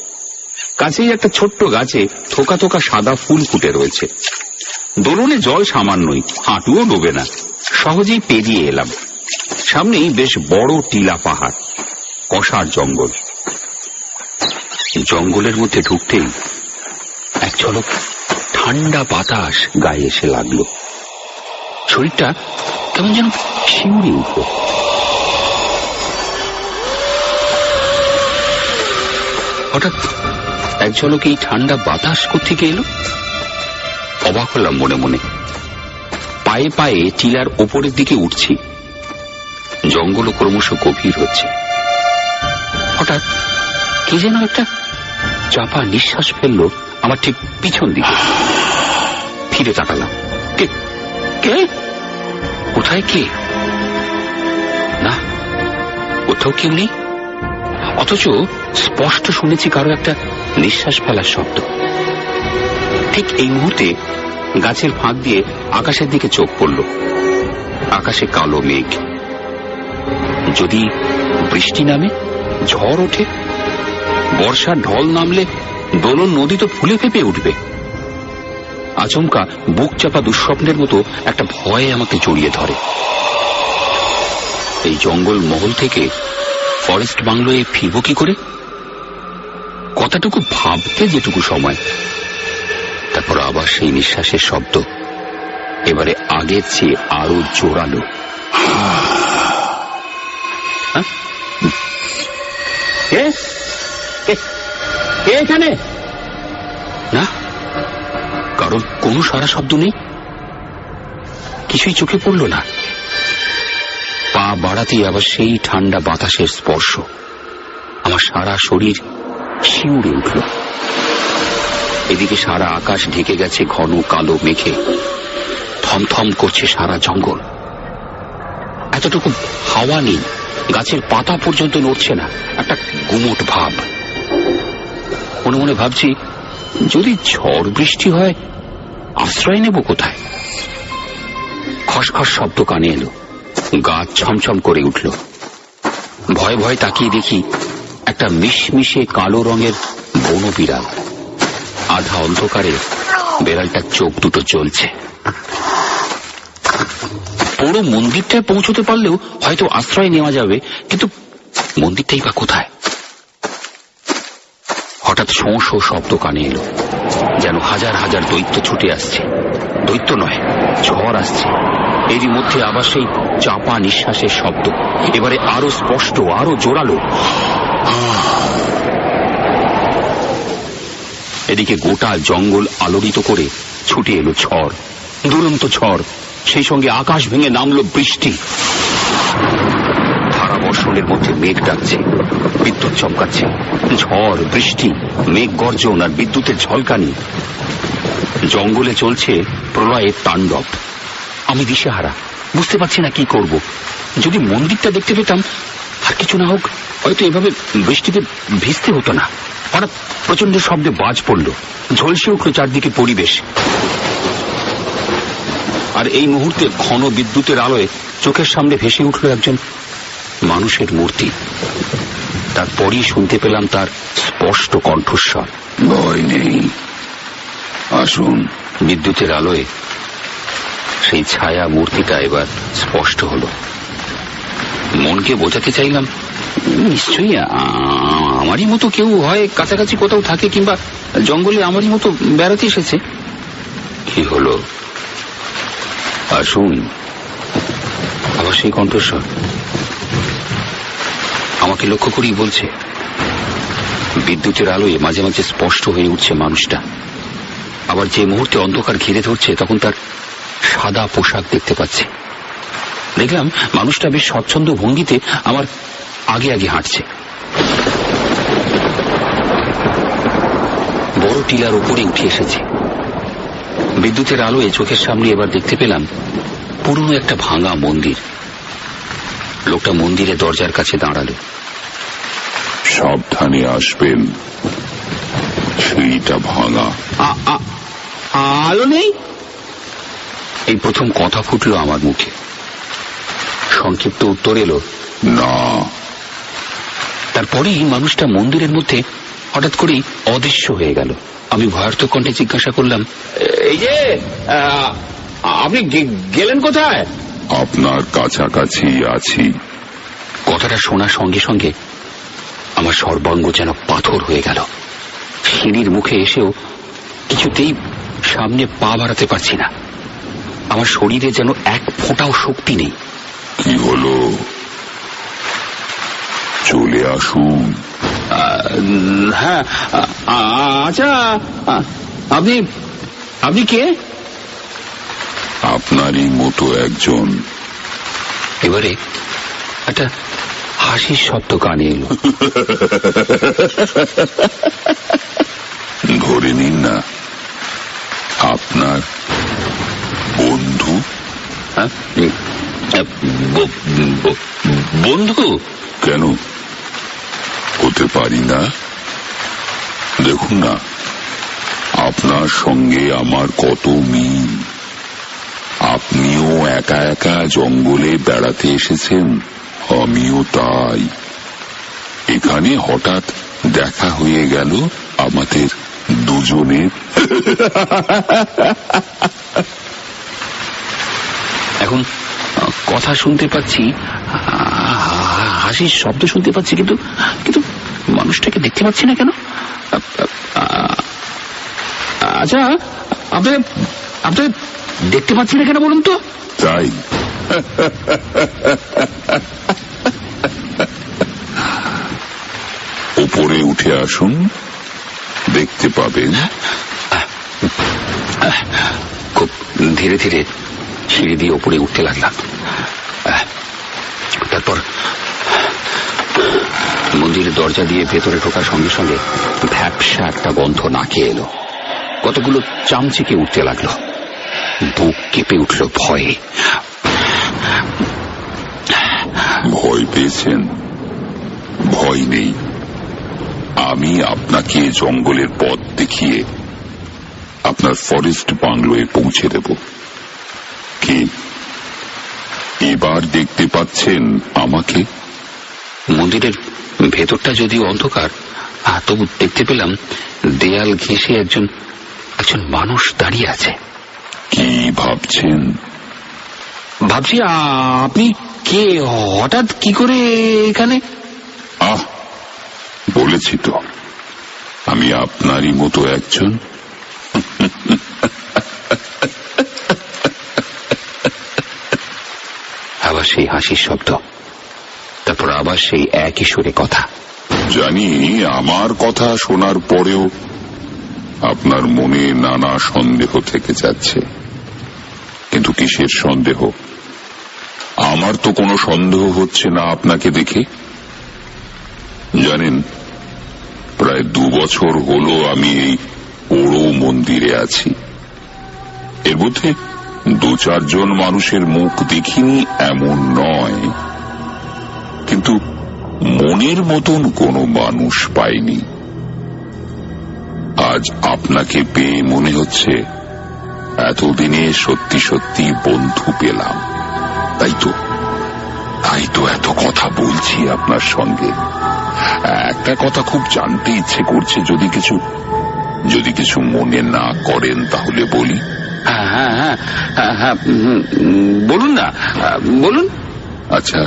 কাছেই একটা ছোট্ট গাছে থোকা থোকা সাদা ফুল ফুটে রয়েছে। দোলনে জল সামান্যই, হাঁটুও ডোবে না। সহজেই পেরিয়ে এলাম। সামনেই বেশ বড় টিলা পাহাড়, কষার জঙ্গল। জঙ্গলের মধ্যে ঢুকতেই এক ঝলক ঠান্ডা বাতাস গায়ে এসে লাগলো। শরীরটা কেমন যেন শিউরে উঠল। হঠাৎ এক ঝলক এই ঠান্ডা বাতাস কোত্থেকে এলো? অবাক হলাম মনে মনে। পায়ে পায়ে টিলার ওপরের দিকে উঠছি। জঙ্গল ক্রমশ গভীর হচ্ছে। হঠাৎ কে যেন একটা চাপা নিঃশ্বাস ফেললো আমার ঠিক পিছন দিকে। ফিরে তাকালাম। কে কে কোথায় কে? না, কোথাও কেউ নেই। অথচ স্পষ্ট শুনেছি কারো একটা নিঃশ্বাস ফেলার শব্দ। ঠিক এই মুহূর্তে গাছের ফাঁক দিয়ে আকাশের দিকে চোখ পড়ল। আকাশে কালো মেঘ। যদি বৃষ্টি নামে, ঝড় ওঠে, বর্ষার ঢল নামলে দোলন নদী তো ফুলে ফেপে উঠবে। আচমকা বুক চাপা দুঃস্বপ্নের মতো একটা ভয় আমাকে জড়িয়ে ধরে। এই জঙ্গল মহল থেকে ফরেস্ট বাংলোয় ফিরব কি করে? কথাটুকু ভাবতে যেটুকু সময়, তারপর আবার সেই নিঃশ্বাসের শব্দ, এবারে আগের চেয়ে আরো জোরালো। এখানে না, কারণ কোনো সারা শব্দ নেই, কিছুই চোখে পড়ল না। পা বাড়াতেই আবার সেই ঠান্ডা বাতাসের স্পর্শ, আমার সারা শরীর শিউরে উঠল। এদিকে সারা আকাশ ঢেকে গেছে ঘন কালো মেঘে, থমথম করছে সারা জঙ্গল। এতটুকু হাওয়া নেই, গাছের পাতা পর্যন্ত নড়ছে না, একটা গুমোট ভাব। মনে মনে ভাবছি, যদি ঝড় বৃষ্টি হয় আশ্রয় নেব কোথায়? খসখস শব্দ কানে এলো, গা ছমছম করে উঠল। ভয়ে ভয়ে তাকিয়ে দেখি একটা মিশমিশে কালো রঙের বন বিড়াল। আধা অন্ধকারে বেড়ালটার চোখ দুটো জ্বলছে। পুরো মন্দিরটায় পৌঁছতে পারলেও হয়তো আশ্রয় নেওয়া যাবে, কিন্তু মন্দিরটাই বা কোথায়? হঠাৎ শোঁ শোঁ শব্দ কানে এলো, যেন হাজার হাজার দৈত্য ছুটে আসছে। দৈত্য নয়, ঝড় আসছে। এরই মধ্যে আবার সেই চাপা নিঃশ্বাসের শব্দ, এবারে আরো স্পষ্ট, আরো জোরালো। এদিকে গোটা জঙ্গল আলোড়িত করে ছুটে এলো ঝড়, দুরন্ত ঝড়। সেই সঙ্গে আকাশ ভেঙে নামলো বৃষ্টি। ধারা বর্ষণের মধ্যে মেঘ ডাকছে, বিদ্যুৎ চমকাচ্ছে। ঝড়, বৃষ্টি, মেঘ গর্জন আর বিদ্যুতের ঝলকানি। জঙ্গলে চলছে প্রলয়ের তাণ্ডব। আমি দিশেহারা, বুঝতে পারছি না কি করব। যদি মন্দিরটা দেখতে পেতাম, আর কিছু না হোক হয়তো এভাবে বৃষ্টিতে ভিজতে হতো না। হঠাৎ প্রচন্ড শব্দে বাজ পড়ল, ঝলসে উঠল চারদিকে পরিবেশ। আর এই মুহূর্তে ঘন বিদ্যুতের আলোয় চোখের সামনে ভেসে উঠল একজন মানুষের মূর্তি। তারপরই শুনতে পেলাম তার স্পষ্ট কণ্ঠস্বর, ভয় নেই, আসুন। বিদ্যুতের আলোয় সেই ছায়া মূর্তিটা এবার স্পষ্ট হলো। মনকে বোঝাতে চাইলাম, নিশ্চয়ই আমারই মতো কেউ হয় কাছাকাছি কোথাও থাকে, কিংবা জঙ্গলে আমারই মতো বেড়াতে এসেছে। কি হলো? আসুন। আবার সেই কণ্ঠস্বর আমাকে লক্ষ্য করেই বলছে। বিদ্যুতের আলোয় মাঝে মাঝে স্পষ্ট হয়ে উঠছে মানুষটা। আবার যে মুহূর্তে অন্ধকার ঘিরে ধরছে, তখন তার সাদা পোশাক দেখতে পাচ্ছে। দেখলাম মানুষটা বেশ স্বচ্ছন্দ ভঙ্গিতে আমার আগে আগে হাঁটছে। বড় টিলার উপরে উঠে এসেছে। বিদ্যুতের আলোয় চোখের সামনে এবার দেখতে পেলাম পুরনো একটা ভাঙা মন্দির। লোকটা মন্দিরের দরজার কাছে দাঁড়ালো। সাবধানে আসবেন, সেইটা ভাঙা। আলো নেই? এই প্রথম কথা ফুটলো আমার মুখে। সংক্ষিপ্ত উত্তর এলো, না। তারপরেই মানুষটা মন্দিরের মধ্যে হঠাৎ করেই অদৃশ্য হয়ে গেল। আমি ভয়ার্থ কণ্ঠে জিজ্ঞাসা করলাম, এই যে আপনি গেলেন কোথায়? আপনার কাছাকাছি আছি। কথাটা শোনার সঙ্গে সঙ্গে আমার সর্বাঙ্গ যেন পাথর হয়ে গেল। সিঁড়ির মুখে এসেও কিছুতেই সামনে পা বাড়াতে পারছি না। আমার শরীরে যেন এক ফোঁটাও শক্তি নেই। কি হলো? চলে আসুন। হ্যাঁ, আচ্ছা, আপনি আপনি কে? আপনারই মতো একজন। এবারে একটা হাসির শব্দ কানে এলো। ধরে নিন না, আপনার বন্ধু। বন্ধু? কেন হতে পারি না? দেখুন না, আপনার সঙ্গে আমার কত মিল। আপনিও একা একা জঙ্গলে বেড়াতে এসেছেন, আমিও তাই। এখানে হঠাৎ দেখা হয়ে গেল আমাদের। দুজনের। এখন কথা শুনতে পাচ্ছি, হাসির শব্দ শুনতে পাচ্ছি, কিন্তু কিন্তু মানুষটাকে দেখতে পাচ্ছি না কেন? আচ্ছা, আপনার দেখতে পাচ্ছি না কেন বলুন তো? তাই উপরে উঠে আসুন, দেখতে পাবেন। খুব ধীরে ধীরে সিঁড়ি দিয়ে উপরে উঠতে লাগলাম। তারপর মন্দিরের দরজা দিয়ে ভেতরে ঢোকার সঙ্গে সঙ্গে ভ্যাপসা একটা গন্ধ নাকে এলো। কতগুলো চামচিকে উঠতে লাগলো। বুক কেঁপে উঠল ভয়ে। ভয় পেয়েছেন? ভয় নেই, আমি আপনাকে জঙ্গলের পথ দেখিয়ে আপনার ফরেস্ট বাংলোয় পৌঁছে দেব। কি এবার দেখতে পাচ্ছেন আমাকে? মন্দিরের ভেতরটা যদিও অন্ধকার, তবু দেখতে পেলাম দেয়াল ঘেঁষে একজন মানুষ দাঁড়িয়ে আছে। কি ভাবছেন? ভাবছি আপনি কে, হঠাৎ কি করে এখানে? বলেছি তো, আমি আপনারই মতো একজন। আবার সেই হাসির শব্দ, তারপর আবার সেই একই সুরে কথা। জানি আমার কথা শোনার পরেও আপনার মনে নানা সন্দেহ থেকে যাচ্ছে, কিন্তু কিসের সন্দেহ? আমার তো কোনো সন্দেহ হচ্ছে না আপনাকে দেখে। জানেন, প্রায় 2 বছর হলো আমি এই পোড়ো মন্দিরে আছি। এর মধ্যে 2-4 জন মানুষের মুখ দেখিনি এমন নয়, কিন্তু মনের মতন কোনো মানুষ পাইনি। আজ আপনাকে পেয়ে মনে হচ্ছে এতদিনে সত্যি সত্যি বন্ধু পেলাম। তাই তো এত কথা বলছি আপনার সঙ্গে। একটা কথা খুব জানতে ইচ্ছে করছে, যদি কিছু মনে না করেন তাহলে বলি। হ্যাঁ, বলুন না, বলুন। আচ্ছা,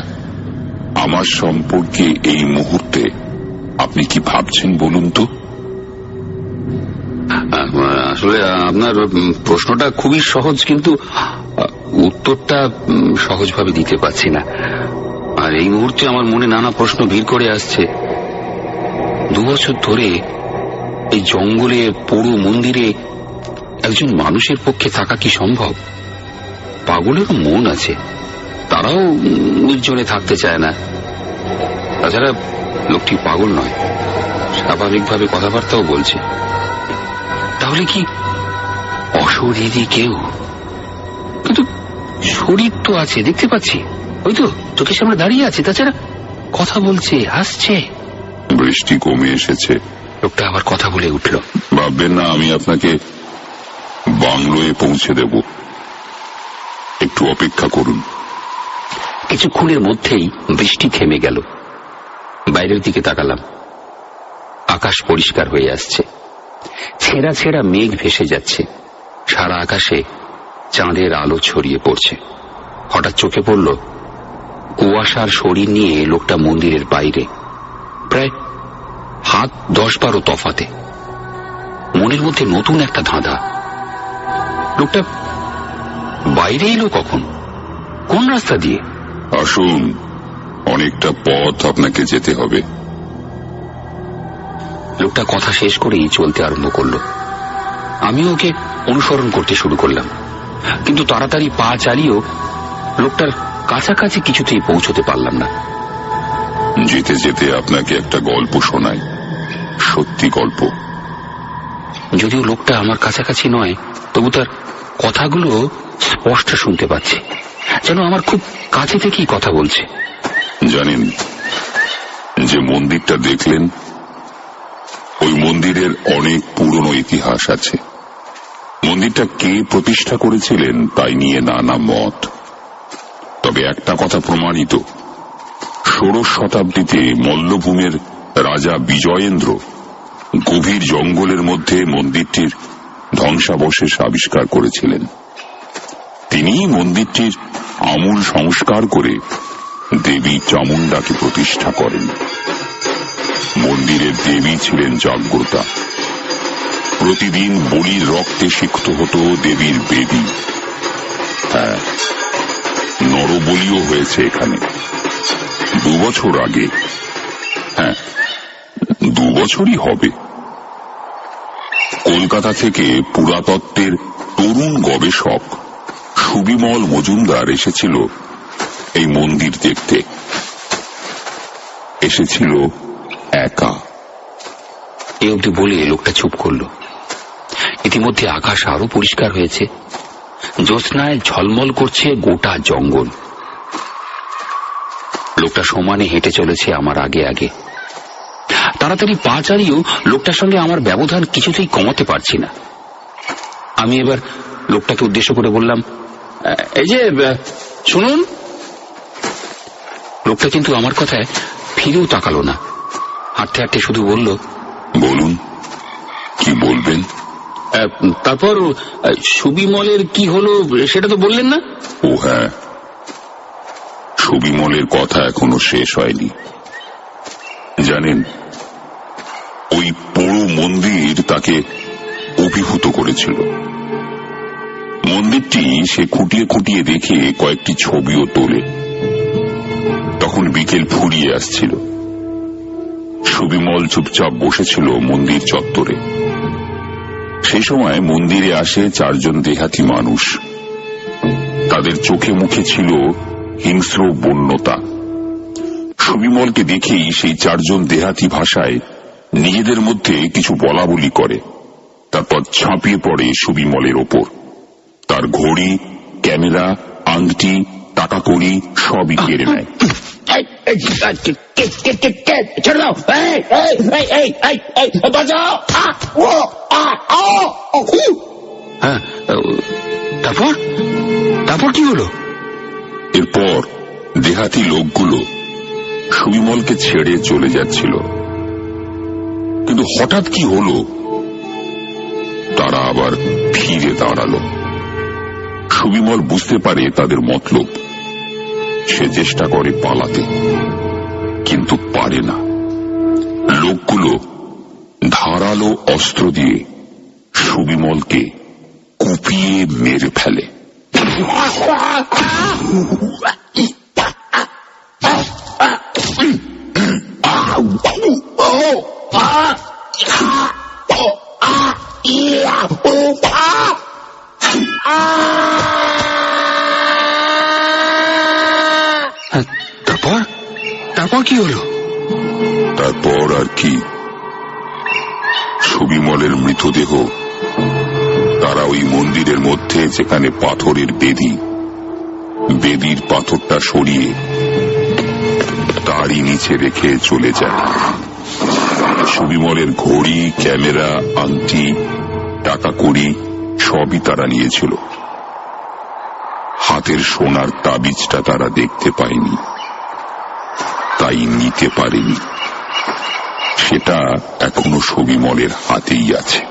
আমার সম্পর্কে এই মুহূর্তে আপনি কি ভাবছেন বলুন তো? আসলে আপনার প্রশ্নটা খুবই সহজ, কিন্তু উত্তরটা সহজভাবে দিতে পারছি না। আর এই মুহূর্তে আমার মনে নানা প্রশ্ন ভিড় করে আসছে। 2 বছর ধরে এই জঙ্গলে পোড়ো মন্দিরে একজন মানুষের পক্ষে থাকা কি সম্ভব? পাগলেরও মন আছে, তারাও নির্জনে থাকতে চায় না। তাছাড়া লোকটি পাগল নয়, স্বাভাবিকভাবে কথাবার্তাও বলছে। তাহলে কি অশরীরী কেউ? কিন্তু শরীর তো আছে, দেখতে পাচ্ছি, ওই তো চোখের সামনে দাঁড়িয়ে আছে। তাছাড়া কথা বলছে, হাসছে। বৃষ্টি কমে এসেছে। লোকটা আবার কথা বলে উঠল। ভাববেন না আমি আপনাকে বাংলোয় পৌঁছে দেব, একটু অপেক্ষা করুন। কিছুক্ষণের মধ্যেই বৃষ্টি থেমে গেল। বাইরের দিকে তাকালাম, আকাশ পরিষ্কার হয়ে আসছে। ছেঁড়া ছেঁড়া মেঘ ভেসে যাচ্ছে, সারা আকাশে চাঁদের আলো ছড়িয়ে পড়ছে। হঠাৎ চোখে পড়ল কুয়াশার শরীর নিয়ে লোকটা মন্দিরের বাইরে, প্রায় হাত 10-12 তফাতে। মনের মধ্যে নতুন একটা ধাঁধা। লোকটা বাইরে এলো কখন, কোন রাস্তা দিয়ে? আসুন, অনেকটা পথ আপনাকে যেতে হবে। লোকটা কথা শেষ করেই চলতে আরম্ভ করলো। আমি ওকে অনুসরণ করতে শুরু করলাম, কিন্তু তাড়াতাড়ি পা চালিয়েও লোকটার কাছাকাছি কিছুতেই পৌঁছতে পারলাম না। যেতে যেতে আপনাকে একটা গল্প শোনাই, সত্যি গল্প। যদিও লোকটা আমার কাছাকাছি নয়, তবু তার কথাগুলো স্পষ্ট শুনতে পাচ্ছি, যেন আমার খুব কাছে থেকেই কথা বলছে। জানেন, যে মন্দিরটা দেখলেন, ওই মন্দিরের অনেক পুরনো ইতিহাস আছে। মন্দিরটা কে প্রতিষ্ঠা করেছিলেন তাই নিয়ে নানা মত। তবে একটা কথা প্রমাণিত, 16 শতাব্দীতে মল্লভূমের রাজা বিজয়েন্দ্র গভীর জঙ্গলের মধ্যে মন্দিরটির ধ্বংসাবশেষ আবিষ্কার করেছিলেন। তিনিই মন্দিরটির আমূল সংস্কার করে দেবী চামুণ্ডাকে প্রতিষ্ঠা করেন। মন্দিরের দেবী ছিলেন জাগ্রতা। প্রতিদিন বলির রক্তে সিক্ত হতো দেবীর বেদী। হ্যাঁ, নরবলিও হয়েছে এখানে 2 বছর আগে। হ্যাঁ, 2 বছরই হবে। কলকাতা থেকে পুরাতত্ত্বের তরুণ গবেষক সুবিমল মজুমদার এসেছিল এই মন্দির দেখতে। এসেছিল একা। এ অবধি বলে লোকটা চুপ করল। ইতিমধ্যে আকাশ আরো পরিষ্কার হয়েছে। জ্যোৎস্নায় ঝলমল করছে গোটা জঙ্গল। লোকটা সমানে হেঁটে চলেছে আমার আগে আগে। তাড়াতাড়ি পা চালিয়েও লোকটার সঙ্গে আমার ব্যবধান কিছুতেই কমাতে পারছি না। আমি এবার লোকটাকে উদ্দেশ্য করে বললাম, এই যে শুনুন। লোকটা কিন্তু আমার কথায় ফিরেও তাকালো না। হাঁটতে হাঁটতে শুধু বলল, বলুন, কি বলবেন? তারপর সুবিমলের কি হলো সেটা তো বললেন না? ও হ্যাঁ, সুবিমলের কথা এখনো শেষ হয়নি। জানেন, ওই পোড়ো মন্দির তাকে অভিভূত করেছিল। মন্দিরটি সে খুঁটিয়ে খুঁটিয়ে দেখে কয়েকটি ছবিও তোলে। তখন বিকেল ফুরিয়ে আসছিল। সুবিমল চুপচাপ বসেছিল মন্দির চত্বরে। সেই সময় মন্দিরে আসে 4 জন দেহাতি মানুষ। তাদের চোখে মুখে ছিল হিংস্র বন্যতা। সুবিমলকে দেখেই সেই 4 জন দেহাতি ভাষায় নিজেদের মধ্যে কিছু বলা বলি করে। তারপর ঝাঁপিয়ে পড়ে সুবিমলের ওপর। তার ঘড়ি, ক্যামেরা, আংটি, টাকা কড়ি সবই কেড়ে নেয়। হ্যাঁ, তারপর কি হলো? এরপর দেহাতি লোকগুলো সুবিমলকে ছেড়ে চলে যাচ্ছিল। কিন্তু হঠাৎ কি হলো, তারা আবার ফিরে দাঁড়ালো। সুবিমল বুঝতে পারে তাদের মতলব। সে চেষ্টা করে পালাতে, কিন্তু পারে না। লোকগুলো ধারালো অস্ত্র দিয়ে সুবিমলকে কুপিয়ে মেরে ফেলে। তারপর কি হলো? তারপর আর কি, সুবিমলের মৃতদেহ তারা ওই মন্দিরের মধ্যে যেখানে পাথরের বেদির পাথরটা সরিয়ে তারই নিচে রেখে চলে যায়। সুবিমলের ঘড়ি, ক্যামেরা, আংটি, টাকা কড়ি সবই তারা নিয়েছিল। হাতের সোনার তাবিজটা তারা দেখতে পায়নি, তাই নিতে পারেনি। সেটা এখনো সুবিমলের হাতেই আছে।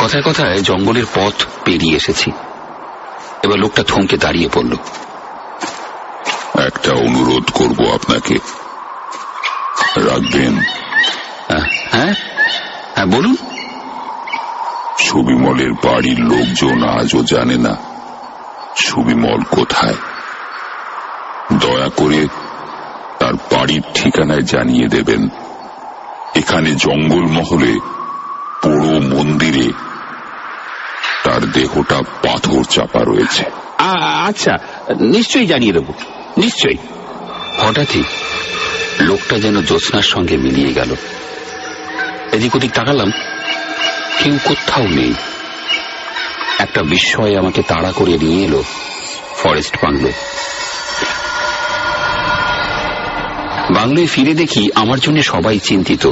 কথায় কথায় জঙ্গলের পথ পেরিয়ে এসেছি। এবার লোকটা থমকে দাঁড়িয়ে পড়ল। একটা অনুরোধ করব আপনাকে, রাখবেন? হ্যাঁ, বলুন। সুবিমলের বাড়ির লোকজন আজও জানে না সুবিমল কোথায়। দয়া করে তার বাড়ির ঠিকানায় জানিয়ে দেবেন। এখানে জঙ্গলমহলে পোড়ো মন্দিরে তার দেহটা পাথর চাপা রয়েছে। আচ্ছা, নিশ্চয়ই জানিয়ে দেব, নিশ্চয়ই। হঠাৎই লোকটা যেন জ্যোৎস্নার সঙ্গে মিলিয়ে গেল। এদিক ওদিক তাকালাম, কেউ কোথাও নেই। একটা বিস্ময় আমাকে তাড়া করে নিয়ে এলো ফরেস্ট বাংলোয় ফিরে দেখি আমার জন্য সবাই চিন্তিত।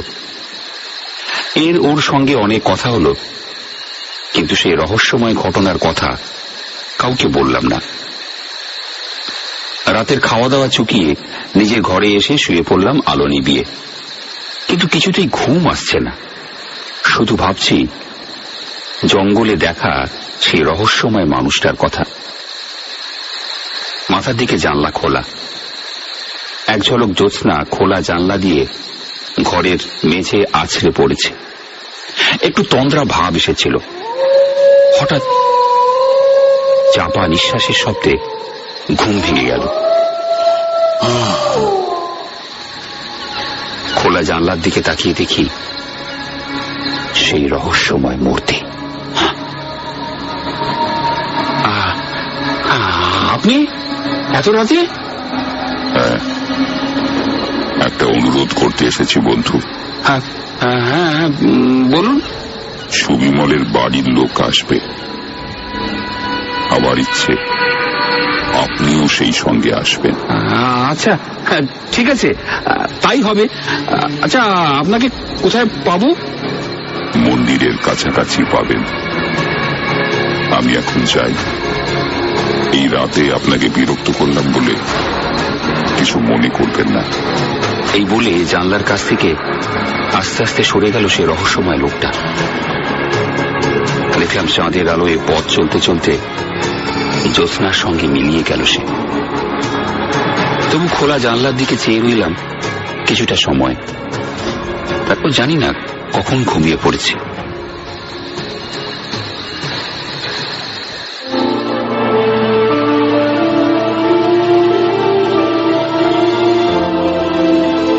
ওর সঙ্গে অনেক কথা হলো, কিন্তু সেই রহস্যময় ঘটনার কথা কাউকে বললাম না। রাতের খাওয়া দাওয়া চুকিয়ে নিজের ঘরে এসে শুয়ে পড়লাম আলো নিভিয়ে। কিন্তু কিছুতেই ঘুম আসছে না। শুধু ভাবছি জঙ্গলে দেখা সেই রহস্যময় মানুষটার কথা। মাথার দিকে জানলা খোলা, এক ঝলক জ্যোৎস্না খোলা জানলা দিয়ে ঘরের মেঝে আছড়ে পড়েছে। একটু তন্দ্রা ভাব এসেছিল। হঠাৎ চাপা নিঃশ্বাসের শব্দে ঘুম ভেঙে গেল। খোলা জানলার দিকে তাকিয়ে দেখি সেই রহস্যময় মূর্তি। আপনি এত রাতে? হ্যাঁ, একটা অনুরোধ করতে এসেছি বন্ধু। হ্যাঁ হ্যাঁ, বলুন। সুবিমলের বাড়ির লোক আসবে। আমার ইচ্ছে আপনিও সেই সঙ্গে আসবেন। আচ্ছা, ঠিক আছে, তাই হবে। আচ্ছা, আপনাকে কোথায় পাবো? মন্দিরের কাছাকাছি পাবেন। আমি এখন যাই। এই রাতে আপনাকে বিরক্ত করলাম বলে কিছু মনে করবেন না। এই বলে জানলার কাছ থেকে আস্তে আস্তে সরে গেল সে রহস্যময় লোকটা। দেখলাম চাঁদের আলোয় পথ চলতে চলতে জ্যোৎস্নার সঙ্গে মিলিয়ে গেল সে। তবু খোলা জানলার দিকে চেয়ে রইলাম কিছুটা সময়। তারপর জানি না কখন ঘুমিয়ে পড়েছি।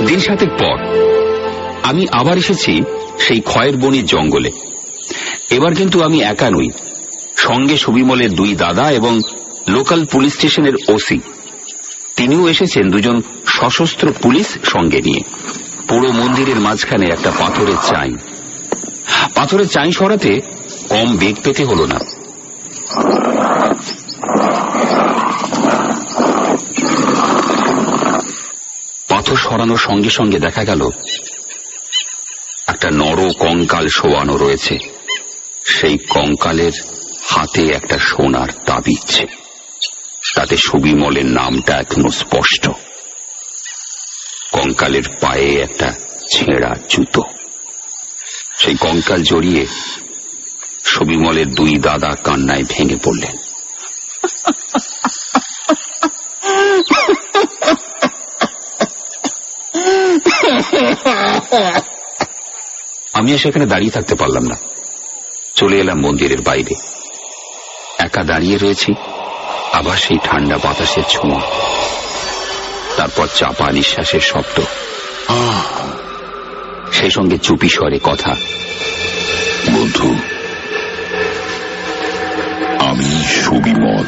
দিন সাতেক পর আমি আবার এসেছি সেই খয়ের বনির জঙ্গলে। এবার কিন্তু আমি একা নই, সঙ্গে সুবিমলের দুই দাদা এবং লোকাল পুলিশ স্টেশনের ওসি। তিনিও এসেছেন দুজন সশস্ত্র পুলিশ সঙ্গে নিয়ে। পুরো মন্দিরের মাঝখানে একটা পাথরের চাই। পাথরের চাই সরাতে কম বেগ পেতে হলো না। পাথর সরানোর সঙ্গে সঙ্গে দেখা গেল একটা নর কঙ্কাল শোয়ানো রয়েছে। সেই কঙ্কালের হাতে একটা সোনার তাবিজ, তাতে সুবিমলের নামটা এখনো স্পষ্ট। কঙ্কালের পায়ে একটা ছেঁড়া জুতো। সেই কঙ্কাল জড়িয়ে সুবিমলের দুই দাদা কান্নায় ভেঙে পড়লেন। আমি সেখানে দাঁড়িয়ে থাকতে পারলাম না, চলে এলাম মন্দিরের বাইরে। একা দাঁড়িয়ে রয়েছি, আবার সেই ঠান্ডা বাতাসের ছোঁয়া, তারপর চাপা নিঃশ্বাসের শব্দ, সেই সঙ্গে চুপি স্বরে কথা। বন্ধু, আমি সুবিমল।